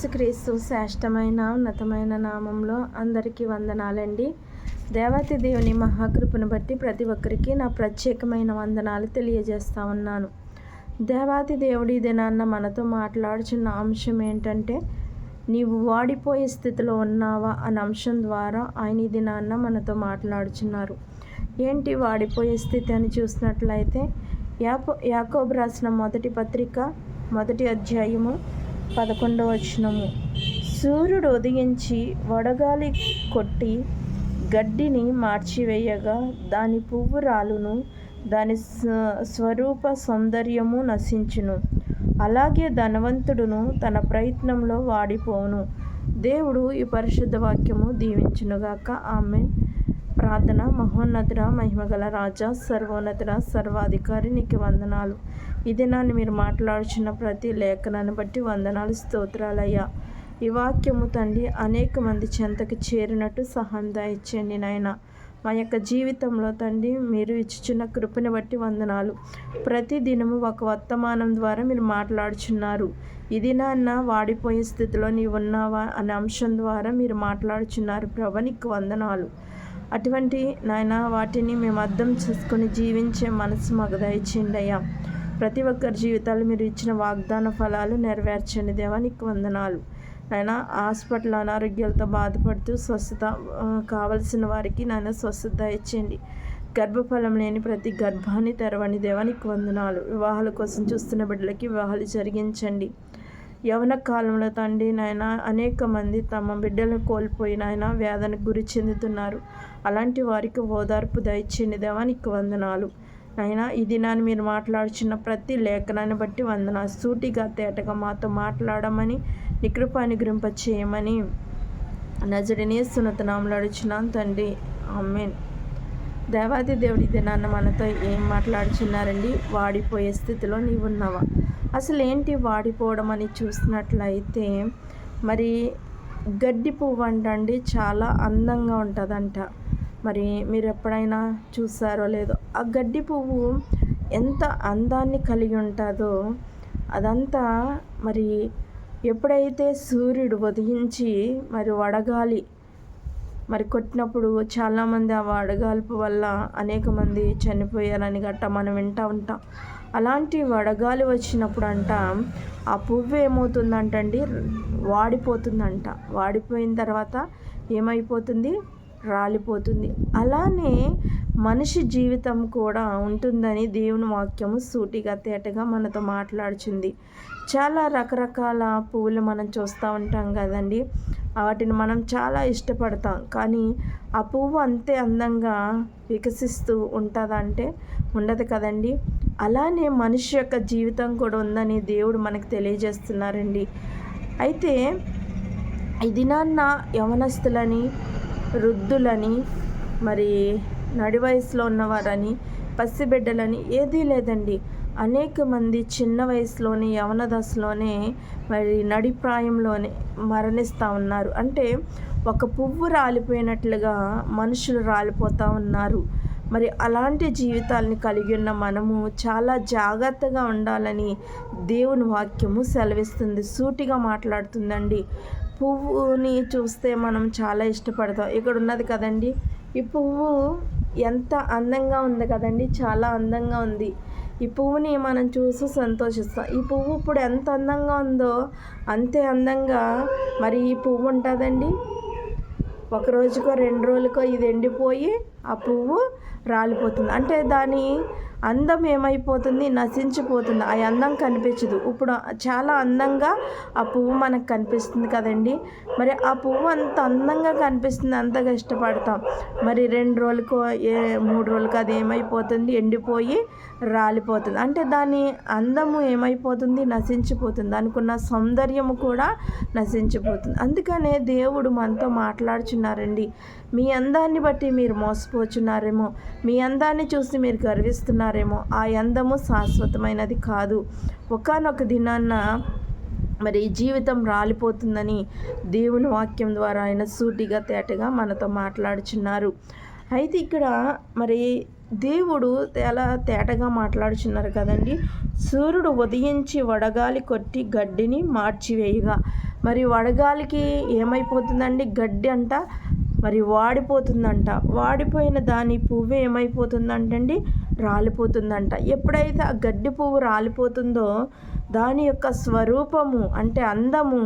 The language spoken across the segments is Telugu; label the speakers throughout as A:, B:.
A: యేసుక్రీస్తు శ్రేష్టమైన ఉన్నతమైన నామంలో అందరికీ వందనాలండి. దేవాతి దేవుని మహాకృపను బట్టి ప్రతి ఒక్కరికి నా ప్రత్యేకమైన వందనాలు తెలియజేస్తా ఉన్నాను. దేవాతి దేవుడి దినాన్న మనతో మాట్లాడుచున్న అంశం ఏంటంటే, నీవు వాడిపోయే స్థితిలో ఉన్నావా అనే అంశం ద్వారా ఆయన ఈ దినాన్న మనతో మాట్లాడుచున్నారు. ఏంటి వాడిపోయే స్థితి అని చూసినట్లయితే, యాకోబు రాసిన మొదటి పత్రిక 1వ అధ్యాయము 11వ వచనము, సూర్యుడు ఉదయించి వడగాలి కొట్టి గడ్డిని మార్చివేయగా దాని పువ్వు రాలును, దాని స్వరూప సౌందర్యము నశించును. అలాగే ధనవంతుడును తన ప్రయత్నంలో వాడిపోవును. దేవుడు ఈ పరిశుద్ధ వాక్యము దీవించునుగాక. ఆమేన్. ప్రార్థన. మహోన్నతుడ, మహిమగల రాజా, సర్వోన్నతుడ, సర్వాధికారి, నీకు వందనాలు. ఈ దినాన్ని మీరు మాట్లాడుచున్న ప్రతి లేఖనాన్ని బట్టి వందనాలు, స్తోత్రాలయ్యా. ఈ వాక్యము తండ్రి అనేక మంది చెంతకు చేరినట్టు సహాయం దయచేయండి నాయన. మా యొక్క జీవితంలో తండ్రి మీరు ఇచ్చుచున్న కృపను బట్టి వందనాలు. ప్రతి దినము ఒక వర్తమానం ద్వారా మీరు మాట్లాడుచున్నారు. ఈ దినాన్న వాడిపోయే స్థితిలో నీవు ఉన్నావా అనే అంశం ద్వారా మీరు మాట్లాడుచున్నారు. ప్రభు నీకు వందనాలు. అటువంటి నాయన వాటిని మేము అర్థం చేసుకొని జీవించే మనసు మాకు దయచేయండి అయ్యా. ప్రతి ఒక్కరి జీవితాలు మీరు ఇచ్చిన వాగ్దాన ఫలాలు నెరవేర్చండి దేవా, నీకు వందనాలు. నాయన హాస్పిటల్ అనారోగ్యాలతో బాధపడుతూ స్వస్థత కావలసిన వారికి నాయన స్వస్థత దయచేయండి. గర్భఫలం లేని ప్రతి గర్భాన్ని తెరవండి దేవా, నీకు వందనాలు. వివాహాల కోసం చూస్తున్న బిడ్డలకి వివాహాలు జరిగించండి. యవన కాలంలో తండ్రి నాయన అనేక మంది తమ బిడ్డలను కోల్పోయి నాయన వేదనకు గురి చెందుతున్నారు. అలాంటి వారికి ఓదార్పు దయచేయండి దేవా, నీకు వందనాలు. నాయన ఈ దినాన్ని మీరు మాట్లాడుచున్న ప్రతి లేఖనాన్ని బట్టి వందనాలు. సూటిగా తేటగా మాతో మాట్లాడమని, నీ కృప అనుగ్రహింప చేయమని నజరేయుడైన యేసు నామములో అడుగుచున్నాను తండ్రి. ఆమేన్. దేవాది దేవుడి దినాన్న మనతో ఏం మాట్లాడుచున్నారండి? వాడిపోయే స్థితిలో నీవు ఉన్నావా? అసలు ఏంటి వాడిపోవడం అని చూసినట్లయితే, మరి గడ్డి పువ్వు అంటండి చాలా అందంగా ఉంటుందంట. మరి మీరు ఎప్పుడైనా చూసారో లేదో, ఆ గడ్డి పువ్వు ఎంత అందాన్ని కలిగి ఉంటుందో అదంతా మరి ఎప్పుడైతే సూర్యుడు ఉదయించి మరి వడగాలి మరి కొట్టినప్పుడు చాలామంది ఆ వడగాల్పు వల్ల అనేక మంది చనిపోయారని గట్టా మనం వింటూ ఉంటాం. అలాంటి వడగాలి వచ్చినప్పుడు అంట ఆ పువ్వు ఏమవుతుందంటండి, వాడిపోతుందంట. వాడిపోయిన తర్వాత ఏమైపోతుంది? రాలిపోతుంది. అలానే మనిషి జీవితం కూడా ఉంటుందని దేవుని వాక్యము సూటిగా తేటగా మనతో మాట్లాడుచుంది. చాలా రకరకాల పువ్వులు మనం చూస్తూ ఉంటాం కదండి. వాటిని మనం చాలా ఇష్టపడతాం. కానీ ఆ పువ్వు అంతే అందంగా వికసిస్తూ ఉంటుందంటే ఉండదు కదండి. అలానే మనిషి యొక్క జీవితం కూడా ఉందని దేవుడు మనకు తెలియజేస్తున్నారండి. అయితే ఈ దినాన్న యవనస్తులని, వృద్ధులని, మరి నడి వయసులో ఉన్నవారని, పసిబిడ్డలని ఏదీ లేదండి. అనేక మంది చిన్న వయసులోనే, యవన దశలోనే, మరి నడిప్రాయంలోనే మరణిస్తూ ఉన్నారు. అంటే ఒక పువ్వు రాలిపోయినట్లుగా మనుషులు రాలిపోతూ ఉన్నారు. మరి అలాంటి జీవితాలని కలిగి ఉన్న మనము చాలా జాగ్రత్తగా ఉండాలని దేవుని వాక్యము సెలవిస్తుంది, సూటిగా మాట్లాడుతుందండి. పువ్వుని చూస్తే మనం చాలా ఇష్టపడతాం. ఇక్కడ ఉన్నది కదండి, ఈ పువ్వు ఎంత అందంగా ఉంది కదండి, చాలా అందంగా ఉంది. ఈ పువ్వుని మనం చూసి సంతోషిస్తాం. ఈ పువ్వు ఇప్పుడు ఎంత అందంగా ఉందో అంతే అందంగా మరి ఈ పువ్వు ఉంటుందండి. ఒక రోజుకో 2 రోజులకో ఇది ఎండిపోయి ఆ పువ్వు రాలిపోతుంది. అంటే దాని అందం ఏమైపోతుంది? నశించిపోతుంది. ఆ అందం కనిపించదు. ఇప్పుడు చాలా అందంగా ఆ పువ్వు మనకు కనిపిస్తుంది కదండి. మరి ఆ పువ్వు అంత అందంగా కనిపిస్తుంది, అంతగా ఇష్టపడతాం. మరి 2 రోజులకో 3 రోజులకో అది ఏమైపోతుంది? ఎండిపోయి రాలిపోతుంది. అంటే దాని అందము ఏమైపోతుంది? నశించిపోతుంది. దానికి ఉన్న సౌందర్యము కూడా నశించిపోతుంది. అందుకనే దేవుడు మనతో మాట్లాడుచున్నారండి. మీ అందాన్ని బట్టి మీరు మోసపోచున్నారేమో, మీ అందాన్ని చూసి మీరు గర్విస్తున్నారేమో. ఆ అందము శాశ్వతమైనది కాదు. ఒకానొక దినాన్న మరి జీవితం రాలిపోతుందని దేవుని వాక్యం ద్వారా ఆయన సూటిగా తేటగా మనతో మాట్లాడుచున్నారు. అయితే ఇక్కడ మరి దేవుడు చాలా తేటగా మాట్లాడుచున్నారు కదండి. సూర్యుడు ఉదయించి వడగాలి కొట్టి గడ్డిని మార్చివేయగా, మరి వడగాలికి ఏమైపోతుందండి, గడ్డి అంట మరి వాడిపోతుందంట. వాడిపోయిన దాని పువ్వు ఏమైపోతుందంటండి, రాలిపోతుందంట. ఎప్పుడైతే ఆ గడ్డి పువ్వు రాలిపోతుందో దాని యొక్క స్వరూపము అంటే అందము,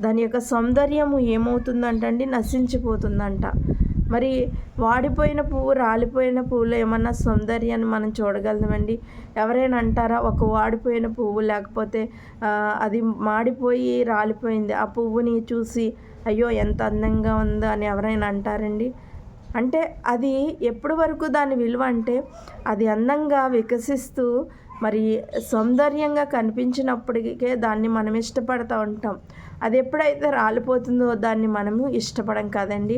A: దాని యొక్క సౌందర్యము ఏమవుతుందంటండి, నశించిపోతుందంట. మరి వాడిపోయిన పువ్వు, రాలిపోయిన పువ్వులో ఏమన్నా సౌందర్యాన్ని మనం చూడగలమండి? ఎవరైనా అంటారా? ఒక వాడిపోయిన పువ్వు లేకపోతే అది మాడిపోయి రాలిపోయింది, ఆ పువ్వుని చూసి అయ్యో ఎంత అందంగా ఉందో అని ఎవరైనా అంటారండి? అంటే అది ఎప్పటి వరకు దాని విలువ అంటే అది అందంగా వికసిస్తూ మరి సౌందర్యంగా కనిపించినప్పటికే దాన్ని మనం ఇష్టపడుతూ ఉంటాం. అది ఎప్పుడైతే రాలిపోతుందో దాన్ని మనము ఇష్టపడం కదండి.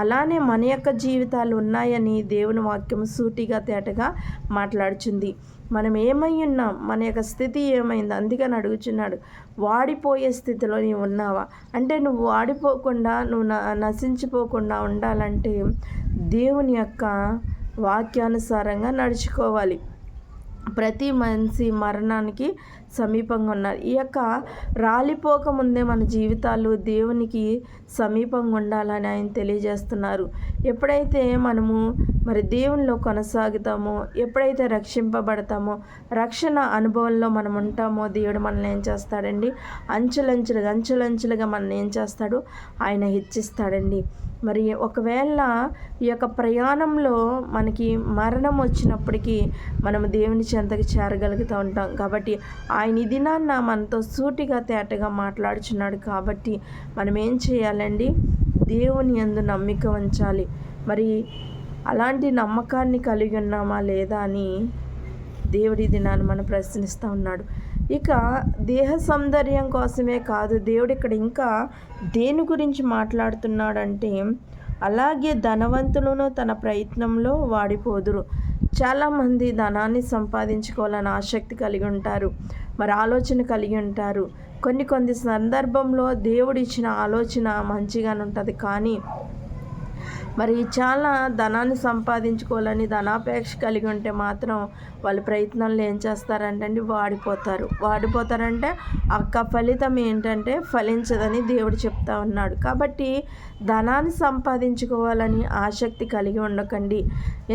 A: అలానే మన యొక్క జీవితాలు ఉన్నాయని దేవుని వాక్యం సూటిగా తేటగా మాట్లాడుచుంది. మనం ఏమై ఉన్నాం, మన యొక్క స్థితి ఏమైంది, అందుకని అడుగుచున్నాడు. వాడిపోయే స్థితిలో నీవు ఉన్నావా అంటే నువ్వు వాడిపోకుండా, నువ్వు నశించిపోకుండా ఉండాలంటే దేవుని యొక్క వాక్యానుసారంగా నడుచుకోవాలి. ప్రతి మనిషి మరణానికి సమీపంగా ఉన్నారు. ఈ యొక్క రాలిపోకముందే మన జీవితాలు దేవునికి సమీపంగా ఉండాలని ఆయన తెలియజేస్తున్నారు. ఎప్పుడైతే మనము మరి దేవునిలో కొనసాగుతామో, ఎప్పుడైతే రక్షింపబడతామో, రక్షణ అనుభవంలో మనం ఉంటామో దేవుడు మనల్ని ఏం చేస్తాడండి, అంచులంచులుగా మనల్ని ఏం చేస్తాడు, ఆయన హెచ్చిస్తాడండి. మరి ఒకవేళ ఈ యొక్క ప్రయాణంలో మనకి మరణం వచ్చినప్పటికీ మనము దేవుని చెంతకి చేరగలుగుతూ ఉంటాం. కాబట్టి ఆయన ఈ దినాన్న మనతో సూటిగా తేటగా మాట్లాడుచున్నాడు. కాబట్టి మనం ఏం చేయాలండి, దేవుని యందు నమ్మిక ఉంచాలి. మరి అలాంటి నమ్మకాన్ని కలిగి ఉన్నామా లేదా అని దేవుడి దినాన్ని మనం ప్రశ్నిస్తూ ఉన్నాడు. ఇక దేహ సౌందర్యం కోసమే కాదు, దేవుడు ఇక్కడ ఇంకా దేని గురించి మాట్లాడుతున్నాడంటే, అలాగే ధనవంతులను తన ప్రయత్నంలో వాడిపోదురు. చాలామంది ధనాన్ని సంపాదించుకోవాలని ఆసక్తి కలిగి ఉంటారు, మరి ఆలోచన కలిగి ఉంటారు. కొన్ని సందర్భంలో దేవుడు ఇచ్చిన ఆలోచన మంచిగానే ఉంటుంది, కానీ మరి చాలా ధనాన్ని సంపాదించుకోవాలని ధనాపేక్ష కలిగి ఉంటే మాత్రం వాళ్ళ ప్రయత్నాలు ఏం చేస్తారంటే వాడిపోతారంటే అక్క ఫలితం ఏంటంటే ఫలించదని దేవుడు చెప్తా ఉన్నాడు. కాబట్టి ధనాన్ని సంపాదించుకోవాలని ఆసక్తి కలిగి ఉండకండి.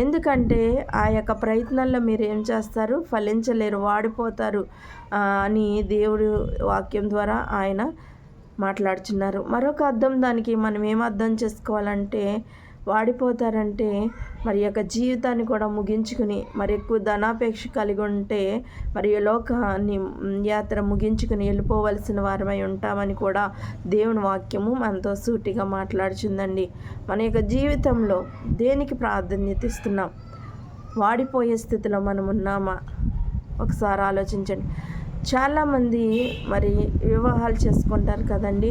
A: ఎందుకంటే ఆ యొక్క ప్రయత్నాల్లో మీరు ఏం చేస్తారు, ఫలించలేరు, వాడిపోతారు అని దేవుడు వాక్యం ద్వారా ఆయన మాట్లాడుచున్నారు. మరొక అర్థం దానికి మనం ఏం అర్థం చేసుకోవాలంటే, వాడిపోతారంటే మరి యొక్క జీవితాన్ని కూడా ముగించుకుని మరి ఎక్కువ ధనాపేక్ష కలిగి ఉంటే మరి లోకాన్ని యాత్ర ముగించుకుని వెళ్ళిపోవలసిన వారమై ఉంటామని కూడా దేవుని వాక్యము మనతో సూటిగా మాట్లాడుచుందండి. మన యొక్క జీవితంలో దేనికి ప్రాధాన్యత ఇస్తున్నాం, వాడిపోయే స్థితిలో మనం ఉన్నామా ఒకసారి ఆలోచించండి. చాలామంది మరి వివాహాలు చేసుకుంటారు కదండి.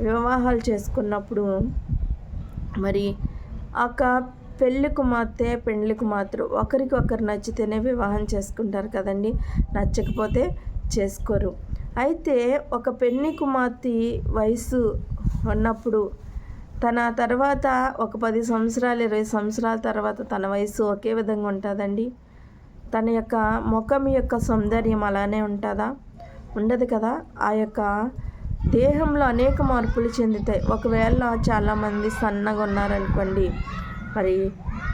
A: వివాహాలు చేసుకున్నప్పుడు మరి ఒక పెళ్లి కుమార్తె పెండ్లి కుమార్తె ఒకరికొకరు నచ్చితేనే వివాహం చేసుకుంటారు కదండి, నచ్చకపోతే చేసుకోరు. అయితే ఒక పెళ్లి కుమార్తె వయసు ఉన్నప్పుడు తన తర్వాత ఒక 10 సంవత్సరాలు 20 సంవత్సరాల తర్వాత తన వయసు ఒకే విధంగా ఉంటుందండి? తన యొక్క ముఖం యొక్క సౌందర్యం అలానే ఉంటుందా? ఉండదు కదా. ఆ యొక్క దేహంలో అనేక మార్పులు చెందుతాయి. ఒకవేళ చాలామంది సన్నగా ఉన్నారనుకోండి, మరి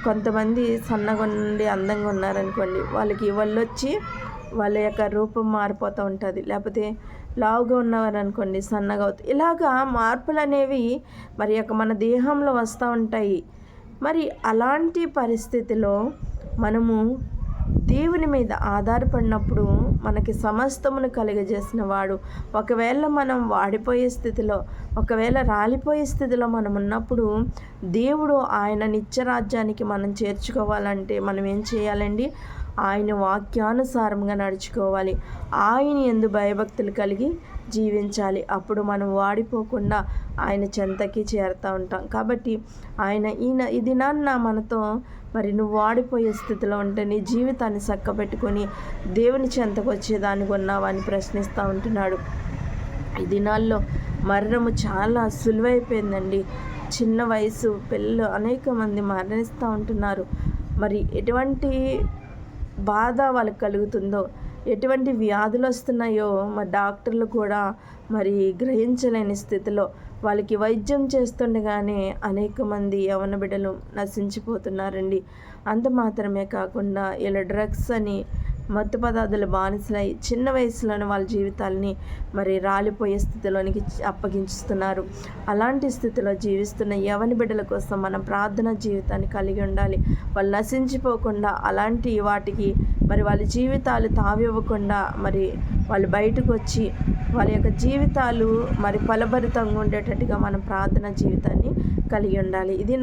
A: కొంతమంది సన్నగా ఉండి అందంగా ఉన్నారనుకోండి, వాళ్ళకి వచ్చి వాళ్ళ యొక్క రూపం మారిపోతూ ఉంటుంది. లేకపోతే లావుగా ఉన్నవారనుకోండి సన్నగా అవుతుంది. ఇలాగా మార్పులు అనేవి మరి యొక్క మన దేహంలో వస్తూ ఉంటాయి. మరి అలాంటి పరిస్థితిలో మనము దేవుని మీద ఆధారపడినప్పుడు మనకి సమస్తమును కలిగజేసిన వాడు, ఒకవేళ మనం వాడిపోయే స్థితిలో, ఒకవేళ రాలిపోయే స్థితిలో మనం ఉన్నప్పుడు దేవుడు ఆయన నిత్యరాజ్యానికి మనం చేర్చుకోవాలంటే మనం ఏం చేయాలండి, ఆయన వాక్యానుసారంగా నడుచుకోవాలి. ఆయన యందు భయభక్తులు కలిగి జీవించాలి. అప్పుడు మనం వాడిపోకుండా ఆయన చెంతకి చేరుతూ ఉంటాం. కాబట్టి ఆయన ఈ దినాన్న మనతో మరి నువ్వు వాడిపోయే స్థితిలో ఉంటే నీ జీవితాన్ని చక్కబెట్టుకొని దేవుని చెంతకు వచ్చేదానికి ఉన్నావా అని ప్రశ్నిస్తూ ఉంటున్నాడు. ఈ దినాల్లో మరణము చాలా సులువైపోయిందండి. చిన్న వయసు పిల్లలు అనేక మంది మరణిస్తూ ఉంటున్నారు. మరి ఎటువంటి బాధ వాళ్ళకి కలుగుతుందో, ఎటువంటి వ్యాధులు వస్తున్నాయో మరి డాక్టర్లు కూడా మరి గ్రహించలేని స్థితిలో వాళ్ళకి వైద్యం చేస్తుండగానే అనేక మంది యవ్వన బిడ్డలు నశించిపోతున్నారండి. అంత మాత్రమే కాకుండా ఇలా డ్రగ్స్ అని మత్తు పదార్థాలు బానిసలై చిన్న వయసులోనే వాళ్ళ జీవితాలని మరి రాలిపోయే స్థితిలోనికి అప్పగించుతున్నారు. అలాంటి స్థితిలో జీవిస్తున్న యవ్వన బిడ్డల కోసం మనం ప్రార్థన జీవితాన్ని కలిగి ఉండాలి. వాళ్ళు నశించిపోకుండా అలాంటి వాటికి మరి వాళ్ళ జీవితాలు తావివ్వకుండా మరి వాళ్ళు బయటకు వచ్చి వాళ్ళ యొక్క జీవితాలు మరి ఫలభరితంగా ఉండేటట్టుగా మనం ప్రార్థన జీవితాన్ని కలిగి ఉండాలి. ఇది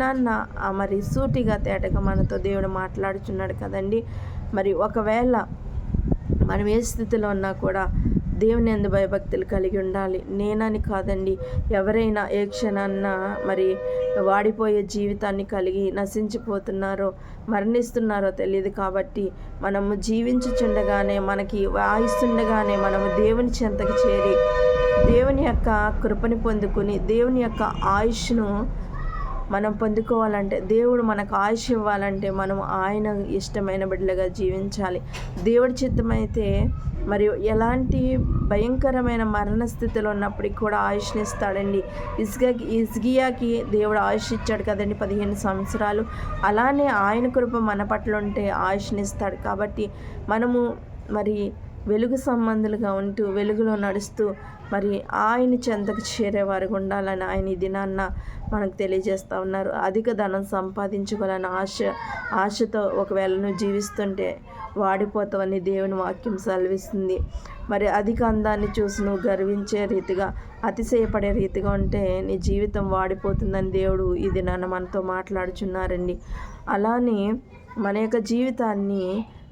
A: మరి సూటిగా తేటగా మనతో దేవుడు మాట్లాడుచున్నాడు కదండి. మరి ఒకవేళ మనం ఏ స్థితిలో ఉన్నా కూడా దేవుని యందు భయభక్తులు కలిగి ఉండాలి. నేనని కాదండి, ఎవరైనా ఏ క్షణాన్న మరి వాడిపోయే జీవితాన్ని కలిగి నశించిపోతున్నారో మరణిస్తున్నారో తెలియదు. కాబట్టి మనము జీవించుచుండగానే మనకి ఆయుస్తుండగానే మనము దేవుని చెంతకు చేరి దేవుని యొక్క కృపని పొందుకుని దేవుని యొక్క ఆయుష్ను మనం పొందుకోవాలంటే, దేవుడు మనకు ఆయుష్ ఇవ్వాలంటే మనం ఆయన ఇష్టమైన బిడ్డలుగా జీవించాలి. దేవుడి చిత్తమైతే మరియు ఎలాంటి భయంకరమైన మరణ స్థితిలో ఉన్నప్పటికీ కూడా ఆయుష్ని ఇస్తాడండి. ఇజ్గియాకి దేవుడు ఆయుష్ ఇచ్చాడు కదండి, 15 సంవత్సరాలు. అలానే ఆయన కృప మన పట్ల ఉంటే ఆయుష్ని ఇస్తాడు. కాబట్టి మనము మరి వెలుగు సంబంధులుగా ఉంటూ వెలుగులో నడుస్తూ మరి ఆయన చెంతకు చేరేవారుగా ఉండాలని ఆయన ఈ దినాన్న మనకు తెలియజేస్తూ ఉన్నారు. అధిక ధనం సంపాదించుకోవాలని ఆశతో ఒకవేళ నువ్వు జీవిస్తుంటే వాడిపోతావని దేవుని వాక్యం సెలవిస్తుంది. మరి అధిక అందాన్ని చూసి నువ్వు గర్వించే రీతిగా అతిశయపడే రీతిగా ఉంటే నీ జీవితం వాడిపోతుందని దేవుడు ఈ దినాన్న మనతో మాట్లాడుచున్నారండి. అలానే మన యొక్క జీవితాన్ని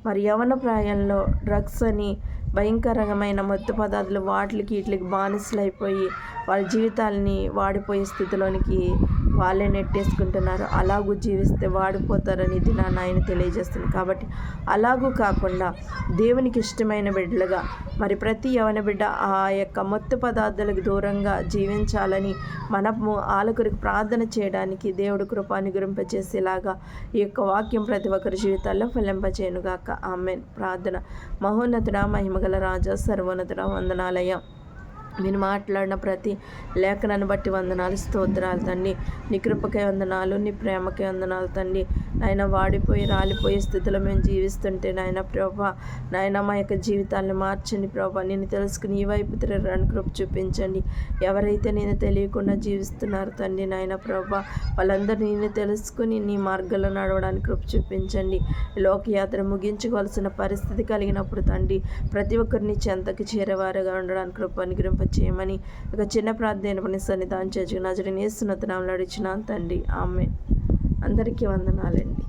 A: మరి యవ్వన ప్రాయంలో డ్రగ్స్ అని భయంకరమైన మత్తు పదార్థాలు వీటికి బానిసలైపోయి వాళ్ళ జీవితాలని వాడిపోయే స్థితిలోనికి వాళ్ళే నెట్టేసుకుంటున్నారు. అలాగూ జీవిస్తే వాడిపోతారని ఇది ఆయన తెలియజేస్తుంది. కాబట్టి అలాగూ కాకుండా దేవునికి ఇష్టమైన బిడ్డలుగా మరి ప్రతి యవ్వన బిడ్డ ఆ యొక్క మత్తు పదార్థాలకు దూరంగా జీవించాలని మనము ఆలకురికి ప్రార్థన చేయడానికి దేవుడు కృప అనుగ్రహింపచేసేలాగా ఈ యొక్క వాక్యం ప్రతి ఒక్కరి జీవితాల్లో ఫలింపచేయునుగాక. ఆమేన్. ప్రార్థన. మహోన్నతుడా, మహిమగల రాజా, సర్వోన్నతుడా, వందనాలయ్యా. మీరు మాట్లాడిన ప్రతి లేఖనాన్ని బట్టి వందనాలు, స్తోత్రాలు తండ్రి. నీ కృపకే వందనాలు, నీ ప్రేమకే వందనాలు తండ్రి. నాయన వాడిపోయి రాలిపోయే స్థితిలో మేము జీవిస్తుంటే నాయన ప్రభా, నాయన మా యొక్క జీవితాలను మార్చండి ప్రభా. నేను తెలుసుకుని ఈ వైపు తిరగడానికి కృప చూపించండి. ఎవరైతే నేను తెలియకుండా జీవిస్తున్నారు తండ్రి నాయన ప్రభా, వాళ్ళందరూ నేను తెలుసుకుని నీ మార్గంలో నడవడానికి కృప చూపించండి. లోకయాత్ర ముగించుకోవాల్సిన పరిస్థితి కలిగినప్పుడు తండ్రి ప్రతి ఒక్కరిని చెంతకు చేరేవారుగా ఉండడానికి కృప చేయమని ఒక చిన్న ప్రార్థన సన్నిధానం చేర్చుకుని నజరేయుని యేసు నామములో అడిగినాను తండ్రి. ఆమేన్. అందరికీ వందనాలండి.